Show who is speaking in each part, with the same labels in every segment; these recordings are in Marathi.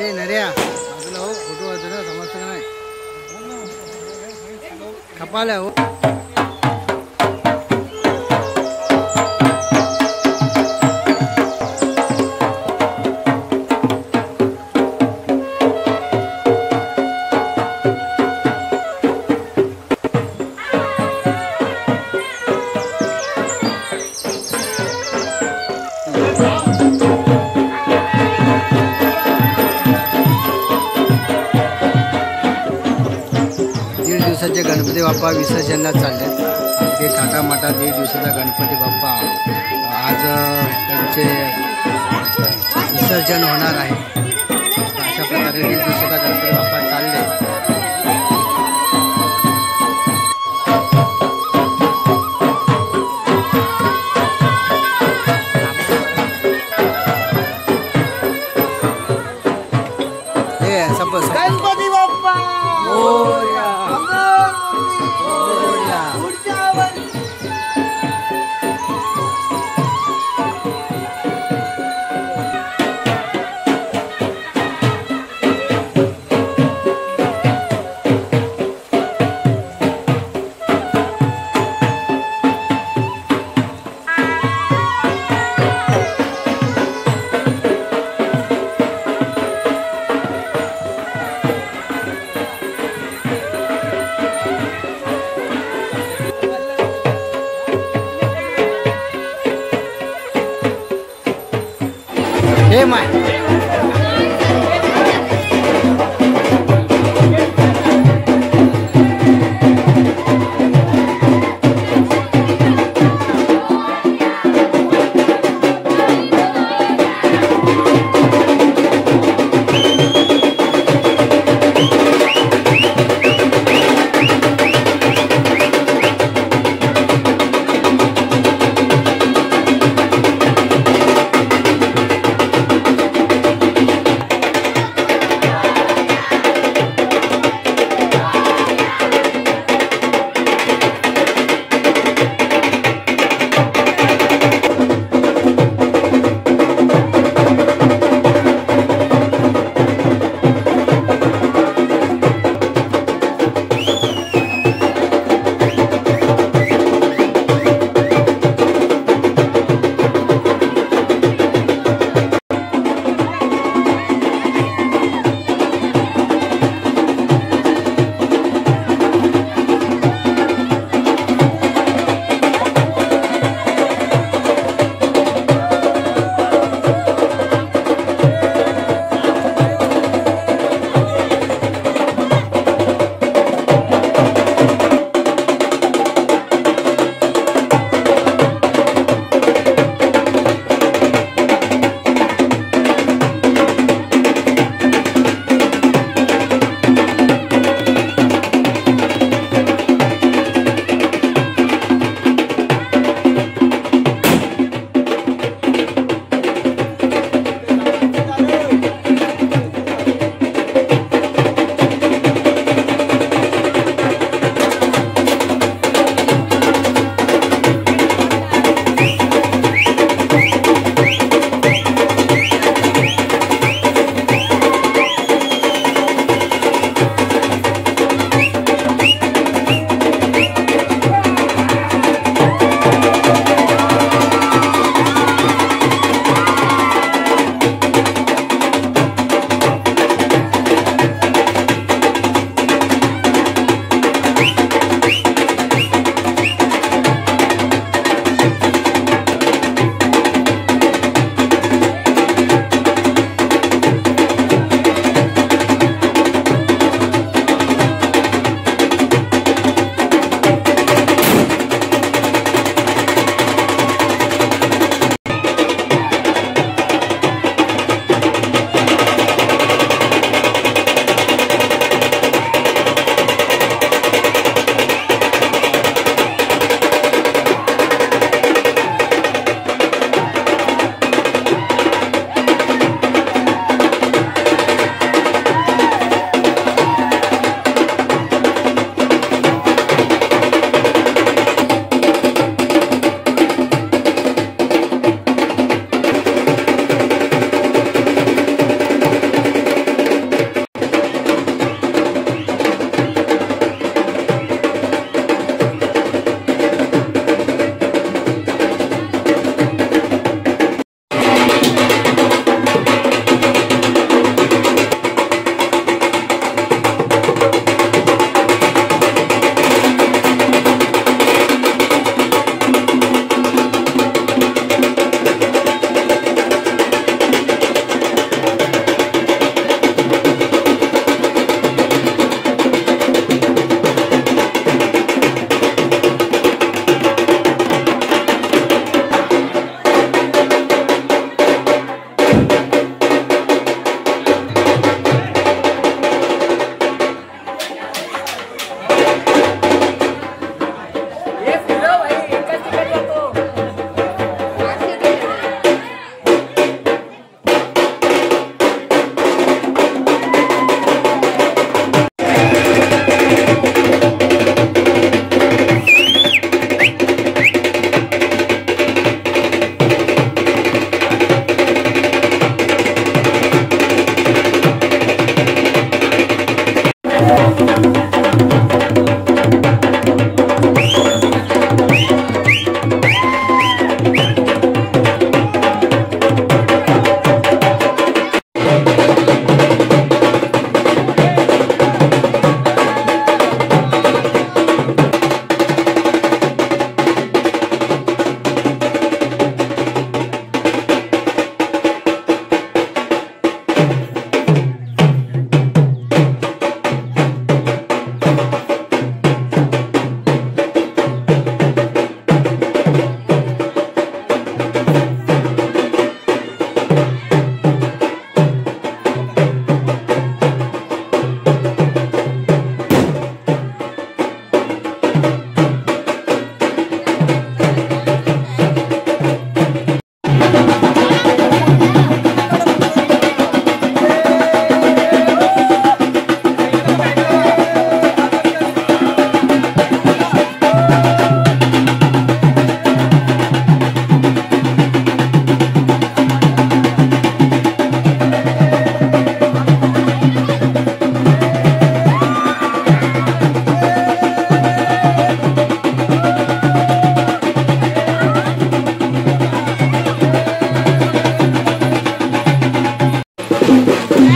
Speaker 1: अरे नर्या बाजूला हो, फोटो वाजतो ना, समजतं का नाही? खपाला हो. दिवसाचे गणपती बाप्पा विसर्जनला चाललेत. अगदी थाटामाटात 1 दिवसाचा गणपती बाप्पा आज त्यांचे विसर्जन होणार आहे. अशा प्रकारे 1 दिवसाचा गणपती बाप्पा चालले.
Speaker 2: गणपती बाप्पा
Speaker 1: मोरया. हे माय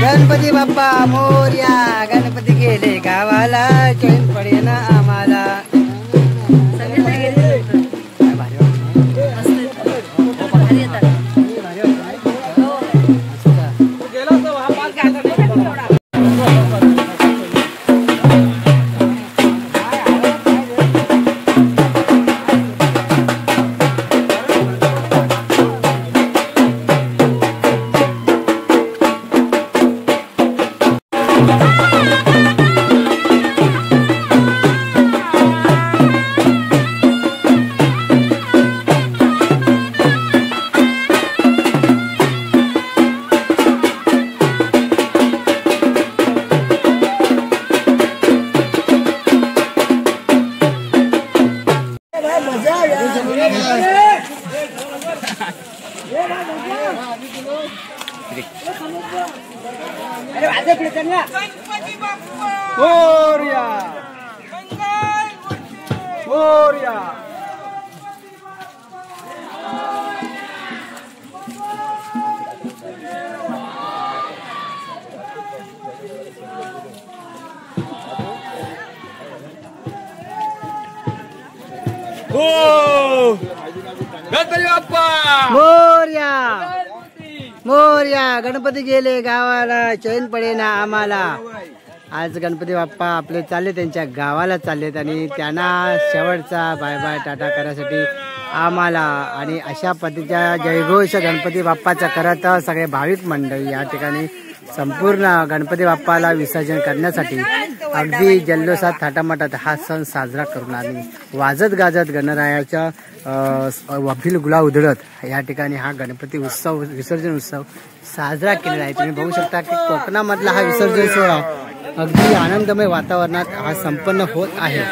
Speaker 1: गणपती बाप्पा मोरया, गणपती गेले गावाला, चैन पडेना आम्हाला. मोरया मोरया.
Speaker 2: गणपती बाप्पा
Speaker 1: मोरया मोरया, गणपती गेले गावाला, चैन पडेना आम्हाला. आज गणपती बाप्पा आपले चालले त्यांच्या गावाला चाललेत आणि त्यांना शेवटचा बाय बाय टाटा करायसाठी आम्हाला आणि अशा पद्धतीच्या जयघोष गणपती बाप्पाचा करत सगळे भाविक मंडळी या ठिकाणी संपूर्ण गणपती बाप्पाला विसर्जन करण्यासाठी अगदी जल्लोषात थाटामाटात हा सण साजरा करून आणि वाजत गाजत गणरायाच्या वाफील गुलाब उधळत या ठिकाणी हा गणपती उत्सव विसर्जन उत्सव साजरा केलेला आहे. तुम्ही बघू शकता की कोकणामधला हा विसर्जन सोहळा अगदी आनंदमय वातावरणात हा संपन्न होत आहे.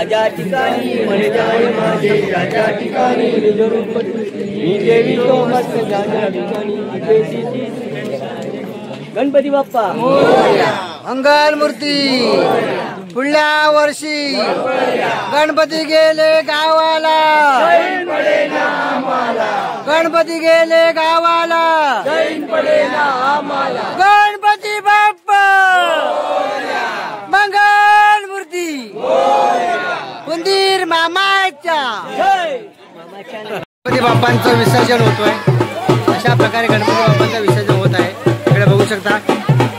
Speaker 3: ज्या ठिकाणी म्हणे जाय माझे ज्या ठिकाणी मी देवी तो मस्त ज्या ठिकाणी गणपती बाप्पा
Speaker 1: मंगल मूर्ती. पुढल्या वर्षी गणपती गेले गावाला, गणपती गेले गावाला, गणपती बाप्पा मंगल मूर्ती. उंदीर मामाच्या गणपती बाप्पांचं विसर्जन होतोय. अशा प्रकारे गणपती बाप्पांचं विसर्जन होत आहे. इकडे बघू शकता,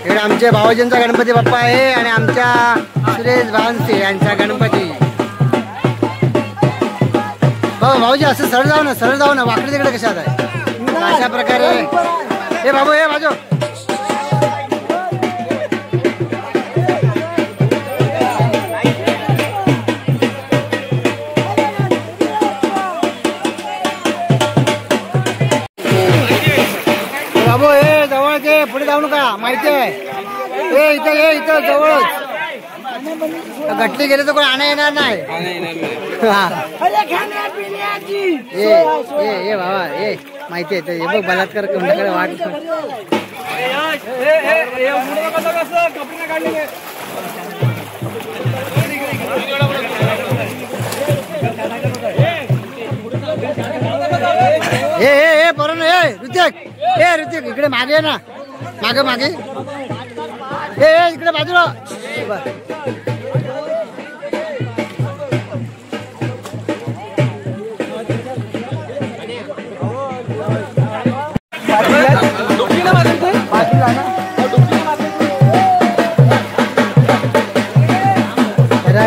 Speaker 1: इकडे आमच्या भावजींचा गणपती बाप्पा आहे आणि आमच्या सुरेश भानसे यांचा गणपती. भाऊजी असं सरळ जाऊ ना, सरळ जाऊ ना, वाकडे तिकडे कशात आहे. अशा प्रकारे हे बाबू हे बाजू बाबू हे जवळच आहे, पुढे जाऊ नका माहिती आहे. हे इथं जवळच गट्टी गेले तर कोण आणा येणार नाही. ये बाबा ये माहिती आहे हे बघ बलात्कार कोणाकडे वाट हे बरोबर हे ऋतिक इकडे मागे ना मागे हे इकडे बाजूला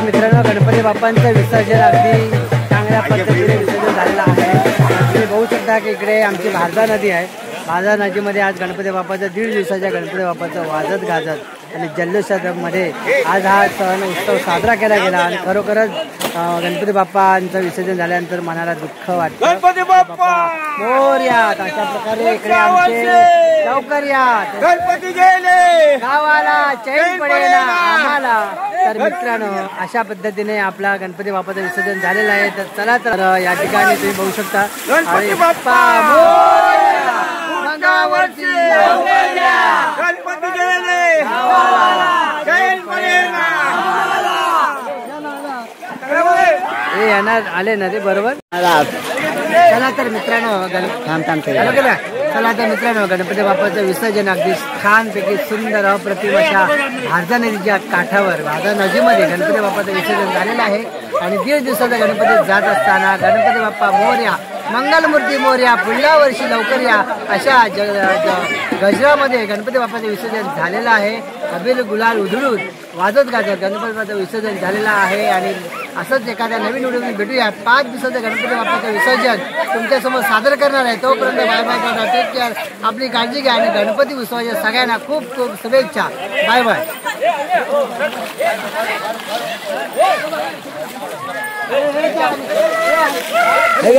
Speaker 1: मित्रांनो गणपती बाप्पांचं विसर्जन अगदी चांगल्या पद्धतीने विसर्जन झालेलं आहे. तुम्ही बघू शकता की इकडे आमची भारदा नदी आहे. भारदा नदीमध्ये आज गणपती बाप्पाचं 1.5 दिवसाच्या गणपती बाप्पाचं वाजत गाजत आणि जल्लोषामध्ये आज हा सण उत्सव साजरा केला गेला आणि खरोखरच गणपती बाप्पांचं विसर्जन झाल्यानंतर मनाला दुःख वाटतं.
Speaker 2: गणपती बाप्पा
Speaker 1: मोरया. अशा प्रकारे इकडे आमचे लवकर या
Speaker 2: गणपती गेले
Speaker 1: गावाला चैन पडेल आम्हाला. तर मित्रांनो अशा पद्धतीने आपला गणपती बाप्पाचं विसर्जन झालेलं आहे. तर चला तर या ठिकाणी तुम्ही बघू शकता
Speaker 2: गणपती बाप्पा
Speaker 1: मंगावरती
Speaker 2: गणपती गेले चैन पडेल
Speaker 1: हे येणार आले ना ते बरोबर. चला तर मित्रांनो चला तर मित्रांनो गणपती बाप्पाचं विसर्जन अगदी छानपैकी सुंदर अप्रतिम अशा भारदा नदीच्या काठावर भारदा नदीमध्ये गणपती बाप्पाचं विसर्जन झालेलं आहे. आणि 1.5 दिवसाचा गणपती जात असताना गणपती बाप्पा मोरया मंगलमूर्ती मोरया पुढल्या वर्षी लवकर या अशा गजरामध्ये गणपती बाप्पाचं विसर्जन झालेलं आहे. अबीर गुलाल उधळून वाजत गाजत गणपती बाप्पाचं विसर्जन झालेलं आहे. आणि असंच एखाद्या नवीन व्हिडिओ भेटूया. 5 दिवसाचं गणपती बाप्पाचं विसर्जन तुमच्यासमोर सादर करणार आहे. तोपर्यंत बाय बाय. Take care. आपली काळजी घ्या आणि गणपती उत्सवाच्या सगळ्यांना खूप खूप शुभेच्छा. Bye bye. हे